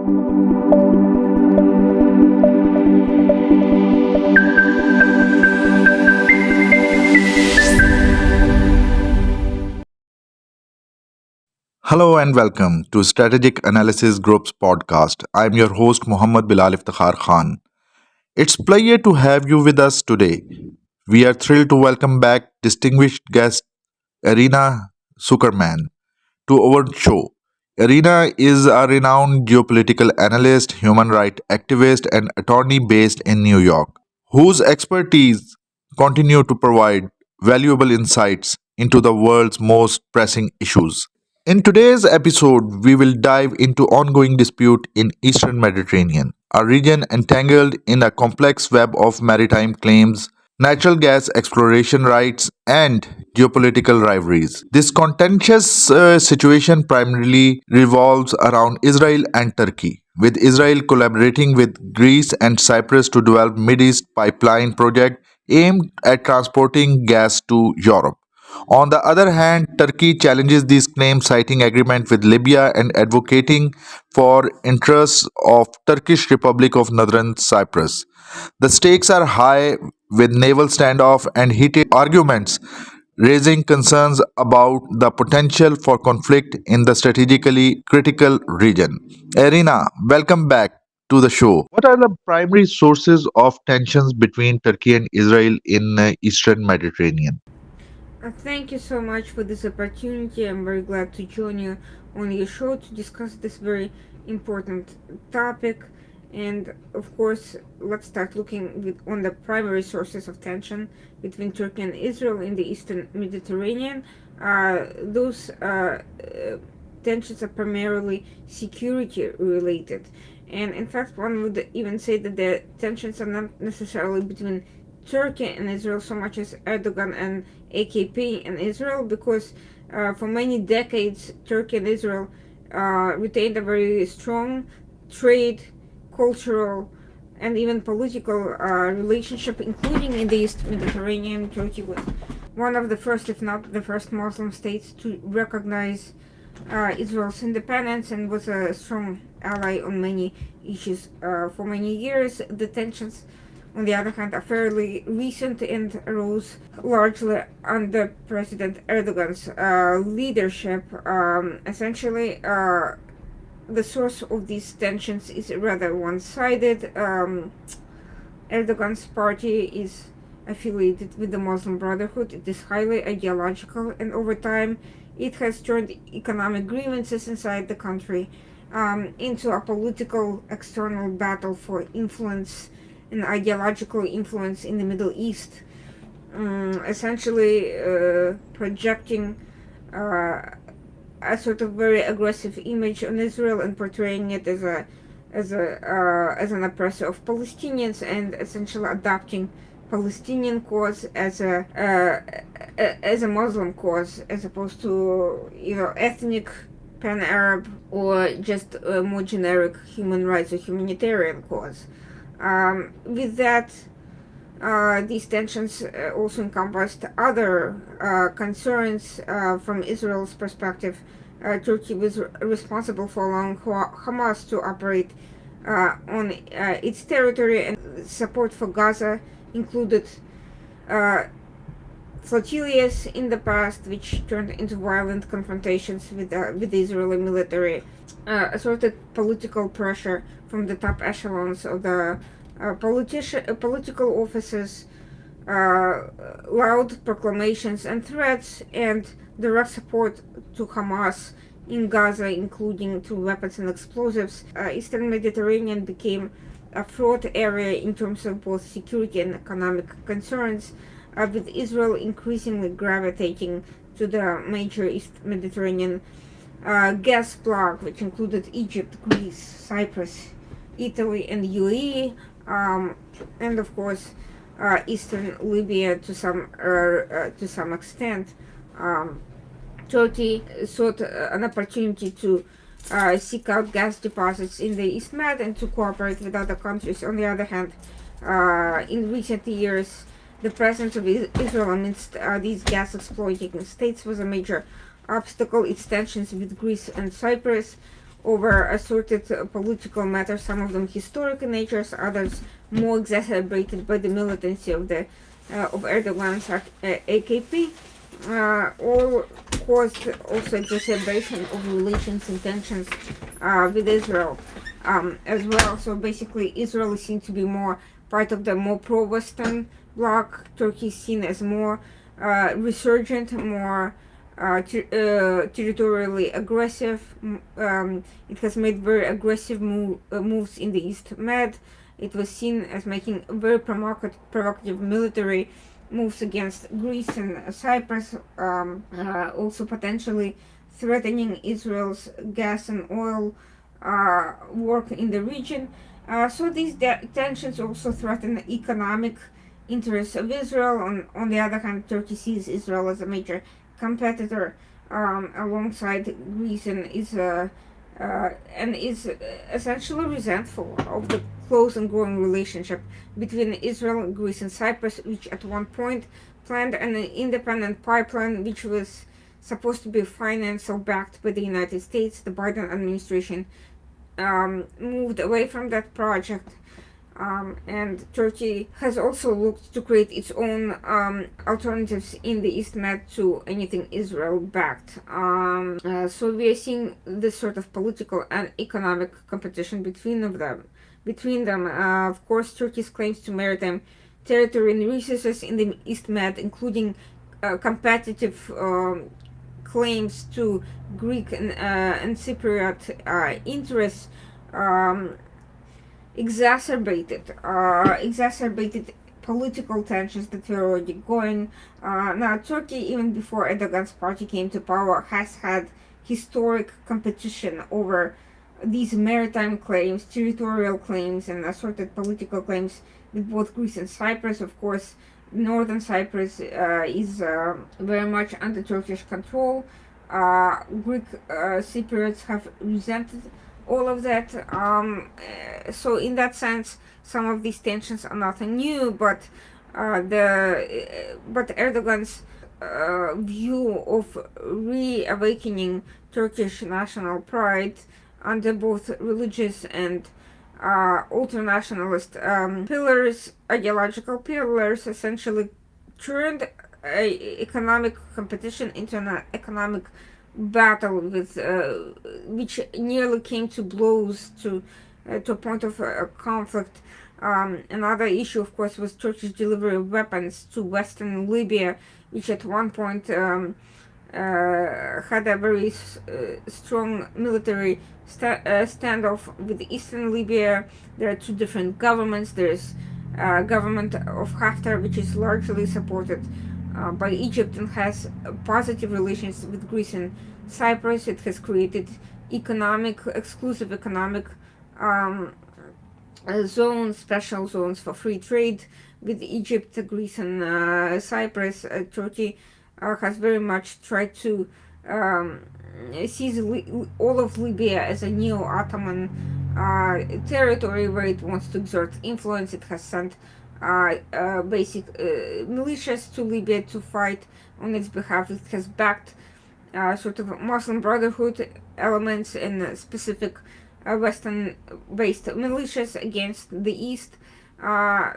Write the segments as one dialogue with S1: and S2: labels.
S1: Hello and welcome to Strategic Analysis Group's podcast. I'm your host Muhammad Bilal Iftikhar Khan. It's pleasure to have you with us today. We are thrilled to welcome back distinguished guest Irina Tsukerman to our show. Irina is a renowned geopolitical analyst, human rights activist, and attorney based in New York, whose expertise continue to provide valuable insights into the world's most pressing issues. In today's episode, we will dive into ongoing dispute in Eastern Mediterranean, a region entangled in a complex web of maritime claims, natural gas exploration rights, and geopolitical rivalries. This contentious situation primarily revolves around Israel and Turkey, with Israel collaborating with Greece and Cyprus to develop Mideast pipeline project aimed at transporting gas to Europe. On the other hand, Turkey challenges these claims, citing agreement with Libya and advocating for interests of Turkish Republic of Northern Cyprus. The stakes are high with naval standoff and heated arguments raising concerns about the potential for conflict in the strategically critical region. Irina, welcome back to the show. What are the primary sources of tensions between Turkey and Israel in Eastern Mediterranean?
S2: Thank you so much for this opportunity. I'm very glad to join you on your show to discuss this very important topic. And of course, let's start looking on the primary sources of tension between Turkey and Israel in the Eastern Mediterranean. Those tensions are primarily security related. And in fact, one would even say that the tensions are not necessarily between Turkey and Israel so much as Erdogan and AKP in Israel, because for many decades Turkey and Israel retained a very strong trade, cultural, and even political relationship, including in the East Mediterranean. Turkey was one of the first, if not the first, Muslim states to recognize Israel's independence and was a strong ally on many issues for many years. The tensions, on the other hand, are fairly recent and arose largely under President Erdogan's leadership. Essentially, the source of these tensions is rather one-sided. Erdogan's party is affiliated with the Muslim Brotherhood. It is highly ideological, and over time, it has turned economic grievances inside the country into a political external battle for influence and ideological influence in the Middle East, essentially projecting a sort of very aggressive image on Israel and portraying it as an oppressor of Palestinians, and essentially adopting Palestinian cause as a Muslim cause, as opposed to ethnic pan-Arab or just a more generic human rights or humanitarian cause. With that, these tensions also encompassed other concerns from Israel's perspective. Turkey was responsible for allowing Hamas to operate on its territory, and support for Gaza included flotillas in the past, which turned into violent confrontations with the Israeli military. Assorted political pressure from the top echelons of the political offices, loud proclamations and threats, and direct support to Hamas in Gaza, including through weapons and explosives. Eastern Mediterranean became a fraught area in terms of both security and economic concerns, with Israel increasingly gravitating to the major East Mediterranean gas bloc, which included Egypt, Greece, Cyprus, Italy, and UAE, and of course Eastern Libya to some extent. Turkey sought an opportunity to seek out gas deposits in the EastMed and to cooperate with other countries. On the other hand, in recent years, the presence of Israel amidst these gas exploiting states was a major obstacle. Its tensions with Greece and Cyprus over assorted political matters, some of them historic in nature, others more exacerbated by the militancy of Erdogan's AKP, all caused also exacerbation of relations and tensions with Israel as well. So basically, Israel is seen to be more part of the more pro-Western bloc. Turkey is seen as more resurgent, more territorially aggressive. It has made very aggressive moves in the EastMed. It was seen as making very provocative military moves against Greece and Cyprus, also potentially threatening Israel's gas and oil work in the region. So these tensions also threaten the economic interests of Israel. On the other hand, Turkey sees Israel as a major competitor alongside Greece and is essentially resentful of the close and growing relationship between Israel, Greece, and Cyprus, which at one point planned an independent pipeline which was supposed to be financed or backed by the United States. The Biden administration moved away from that project. And Turkey has also looked to create its own alternatives in the EastMed to anything Israel-backed. So we are seeing this sort of political and economic competition between them. Of course, Turkey's claims to maritime territory and resources in the EastMed, including competitive claims to Greek and Cypriot interests, exacerbated political tensions that were already going. Now, Turkey, even before Erdogan's party came to power, has had historic competition over these maritime claims, territorial claims, and assorted political claims with both Greece and Cyprus. Of course, northern Cyprus is very much under Turkish control. Greek Cypriots have resented all of that. So in that sense, some of these tensions are nothing new, but Erdogan's view of reawakening Turkish national pride under both religious and ultranationalist ideological pillars, essentially turned economic competition into an economic battle with which nearly came to blows, to a point of conflict. Another issue, of course, was Turkish delivery of weapons to Western Libya, which at one point had a very strong military standoff with Eastern Libya. There are two different governments. There's government of Haftar, which is largely supported by Egypt and has positive relations with Greece and Cyprus. It has created exclusive economic zones, special zones for free trade with Egypt, Greece, and Cyprus. Turkey has very much tried to sees all of Libya as a neo-Ottoman territory where it wants to exert influence. It has sent basic militias to Libya to fight on its behalf. It has backed sort of Muslim Brotherhood elements and specific Western-based militias against the East.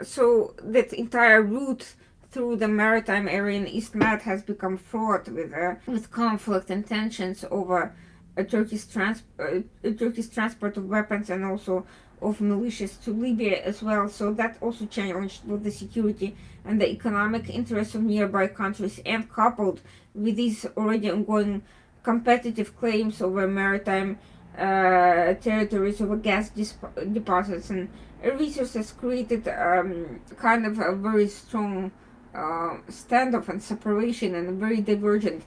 S2: So that entire route through the maritime area in EastMed has become fraught with conflict and tensions over Turkey's transport of weapons and also of militias to Libya as well. So that also challenged both the security and the economic interests of nearby countries, and coupled with these already ongoing competitive claims over maritime territories, over gas deposits and resources, created kind of a very strong standoff and separation and very divergent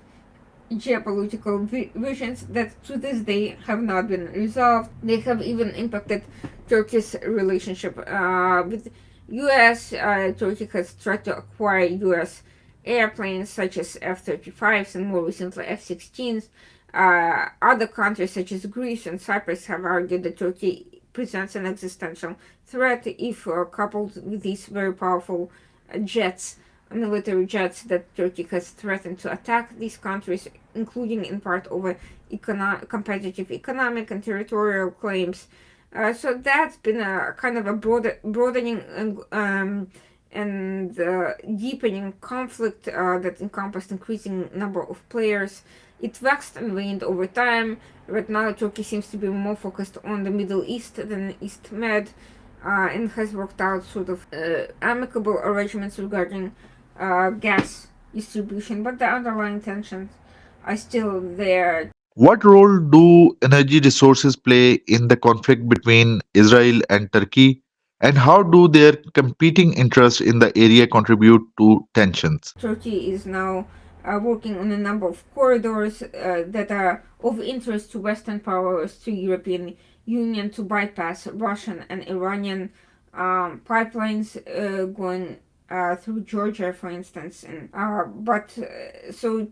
S2: geopolitical visions that to this day have not been resolved. They have even impacted Turkey's relationship with U.S. Turkey has tried to acquire U.S. airplanes such as F-35s and more recently F-16s. Other countries such as Greece and Cyprus have argued that Turkey presents an existential threat if coupled with these very powerful jets military jets that Turkey has threatened to attack these countries, including in part over competitive economic and territorial claims. So that's been a kind of a broadening and deepening conflict that encompassed increasing number of players. It waxed and waned over time. Right now, Turkey seems to be more focused on the Middle East than EastMed, and has worked out sort of amicable arrangements regarding gas distribution, but the underlying tensions are still there.
S1: What role do energy resources play in the conflict between Israel and Turkey? And how do their competing interests in the area contribute to tensions?
S2: Turkey is now working on a number of corridors that are of interest to Western powers, to European Union, to bypass Russian and Iranian pipelines going through Georgia, for instance. And so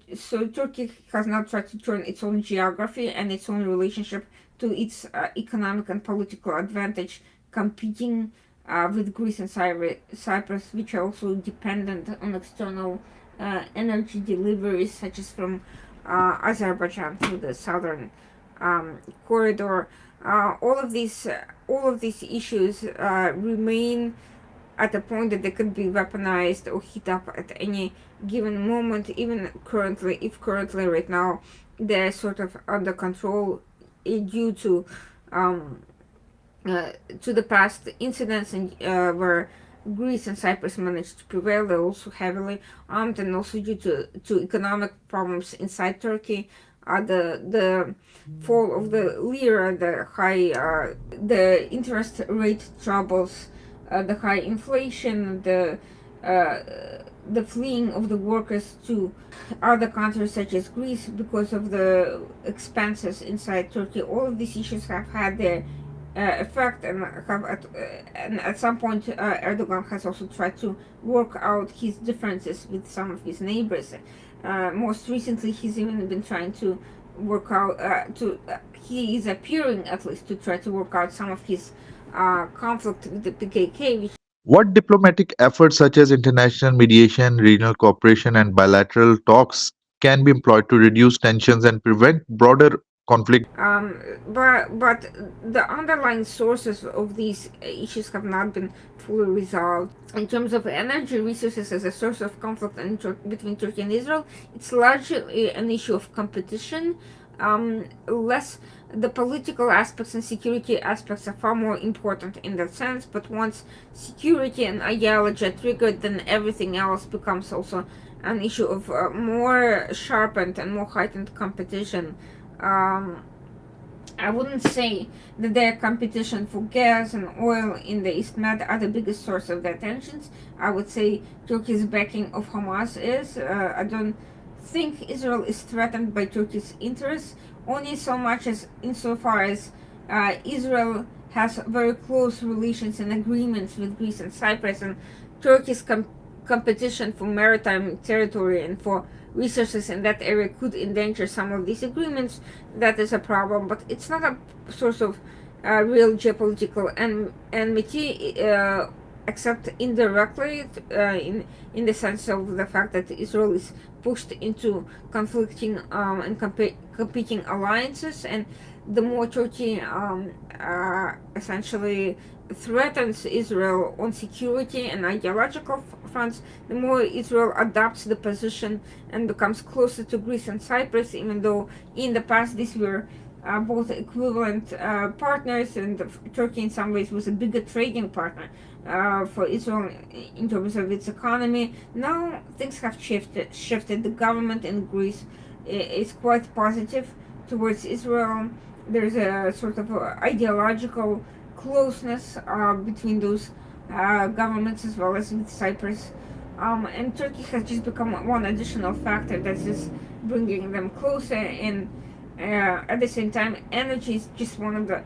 S2: Turkey has now tried to turn its own geography and its own relationship to its economic and political advantage, competing with Greece and Cyprus, which are also dependent on external energy deliveries, such as from Azerbaijan through the southern corridor. All of these issues remain at a point that they could be weaponized or heat up at any given moment, even currently, if currently right now they're sort of under control due um, to the past incidents where Greece and Cyprus managed to prevail. They're also heavily armed, and also due to economic problems inside Turkey. The fall of the lira, the interest rate troubles, the high inflation, the fleeing of the workers to other countries such as Greece because of the expenses inside Turkey. All of these issues have had their effect, and at some point Erdogan has also tried to work out his differences with some of his neighbors. Most recently, he's even been trying to work out he is appearing at least to try to work out some of his conflict with the PKK, which
S1: What diplomatic efforts, such as international mediation, regional cooperation, and bilateral talks, can be employed to reduce tensions and prevent broader conflict?
S2: but the underlying sources of these issues have not been fully resolved. In terms of energy resources as a source of conflict between Turkey and Israel, it's largely an issue of competition. Less the political aspects and security aspects are far more important in that sense. But once security and ideology are triggered, then everything else becomes also an issue of more sharpened and more heightened competition. Um, I wouldn't say that their competition for gas and oil in the EastMed are the biggest source of their tensions. I would say Turkey's backing of Hamas is. I don't think Israel is threatened by Turkey's interests, only so much as insofar as Israel has very close relations and agreements with Greece and Cyprus, and Turkey's competition for maritime territory and for resources in that area could endanger some of these agreements. That is a problem, but it's not a source of real geopolitical enmity, except indirectly, in the sense of the fact that Israel is pushed into conflicting and competing alliances, and the more Turkey essentially threatens Israel on security and ideological fronts, the more Israel adopts the position and becomes closer to Greece and Cyprus, even though in the past these were both equivalent partners, and Turkey in some ways was a bigger trading partner for Israel in terms of its economy. Now things have shifted. The government in Greece is quite positive towards Israel. There's a sort of ideological closeness between those governments as well as with Cyprus. And Turkey has just become one additional factor that's just bringing them closer. And at the same time, energy is just one of the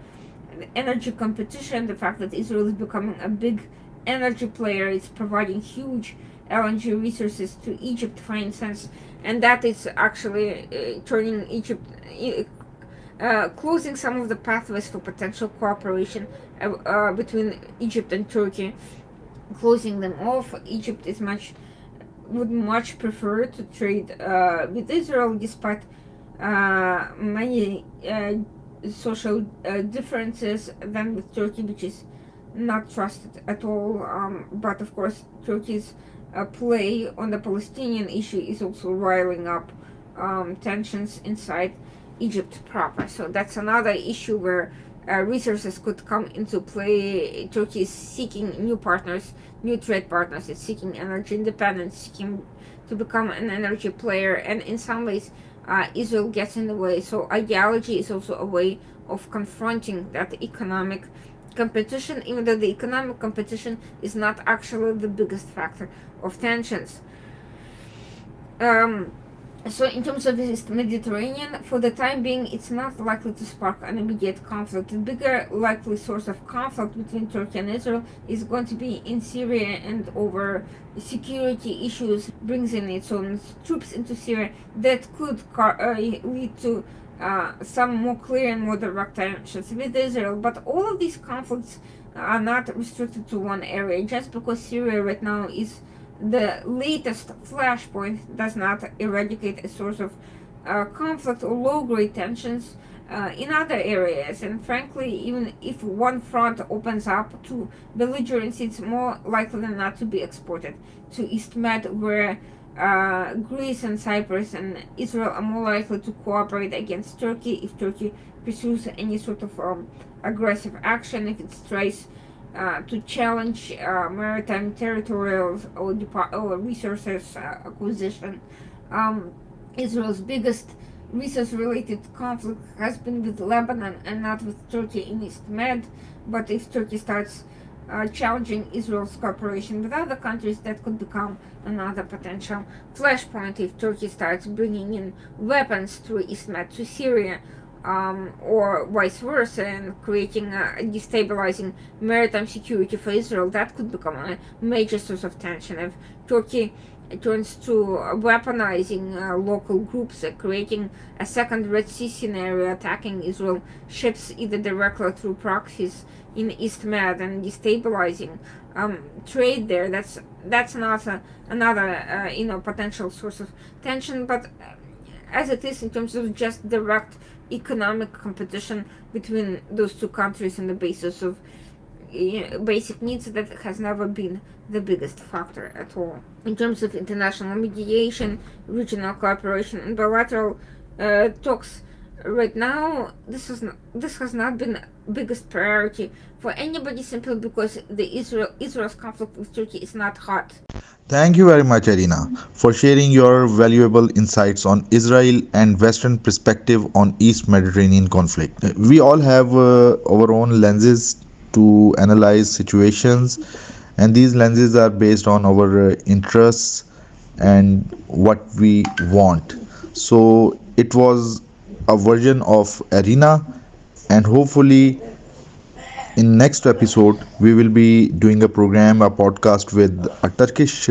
S2: energy competition. The fact that Israel is becoming a big energy player, it's providing huge LNG resources to Egypt, for instance, and that is actually turning Egypt, closing some of the pathways for potential cooperation between Egypt and Turkey, closing them off. Egypt is much would much prefer to trade with Israel, despite many social differences, than with Turkey, which is not trusted at all. But of course, Turkey's play on the Palestinian issue is also riling up tensions inside Egypt proper. So that's another issue where resources could come into play. Turkey is seeking new partners, new trade partners. It's seeking energy independence, seeking to become an energy player, and in some ways, Israel gets in the way. So ideology is also a way of confronting that economic competition, even though the economic competition is not actually the biggest factor of tensions. Um, so in terms of the East Mediterranean, for the time being, it's not likely to spark an immediate conflict. The bigger likely source of conflict between Turkey and Israel is going to be in Syria, and over security issues brings in its own troops into Syria that could lead to some more clear and more direct tensions with Israel. But all of these conflicts are not restricted to one area. Just because Syria right now is the latest flashpoint does not eradicate a source of conflict or low-grade tensions in other areas. And frankly, even if one front opens up to belligerency, it's more likely than not to be exported to EastMed, where Greece and Cyprus and Israel are more likely to cooperate against Turkey if Turkey pursues any sort of aggressive action, if it tries to challenge maritime territorial or resources acquisition. Um, Israel's biggest resource-related conflict has been with Lebanon and not with Turkey in East Med. But if Turkey starts challenging Israel's cooperation with other countries, that could become another potential flashpoint if Turkey starts bringing in weapons through East Med to Syria, or vice versa, and creating destabilizing maritime security for Israel. That could become a major source of tension if Turkey turns to weaponizing local groups, creating a second Red Sea scenario, attacking Israel ships either directly or through proxies in East Med and destabilizing trade there. That's not another potential source of tension. But as it is in terms of just direct economic competition between those two countries on the basis of basic needs, that has never been the biggest factor at all. In terms of international mediation, regional cooperation, and bilateral talks, right now this has not been biggest priority for anybody, simply because the Israel's conflict with Turkey is not hot.
S1: Thank you very much, Irina, for sharing your valuable insights on Israel and Western perspective on East Mediterranean conflict. We all have our own lenses to analyze situations, and these lenses are based on our interests and what we want. So it was a version of Irina, and hopefully in next episode we will be doing a podcast with a Turkish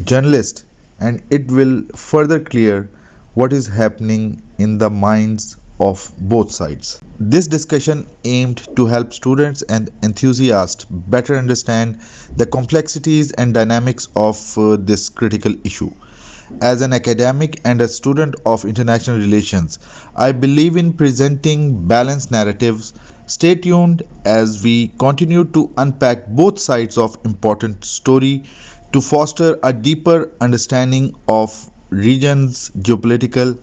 S1: journalist, and it will further clear what is happening in the minds of both sides. This discussion aimed to help students and enthusiasts better understand the complexities and dynamics of this critical issue. As an academic and a student of international relations, I believe in presenting balanced narratives. Stay tuned as we continue to unpack both sides of important story to foster a deeper understanding of region's geopolitical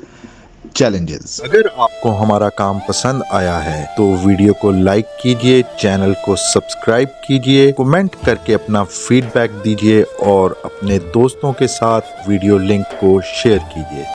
S1: challenges. अगर आपको हमारा काम पसंद आया है तो video को like कीजिए, चैनल को सब्सक्राइब कीजिए, कमेंट करके अपना फीडबैक दीजिए और अपने दोस्तों के साथ वीडियो लिंक को शेयर कीजिए।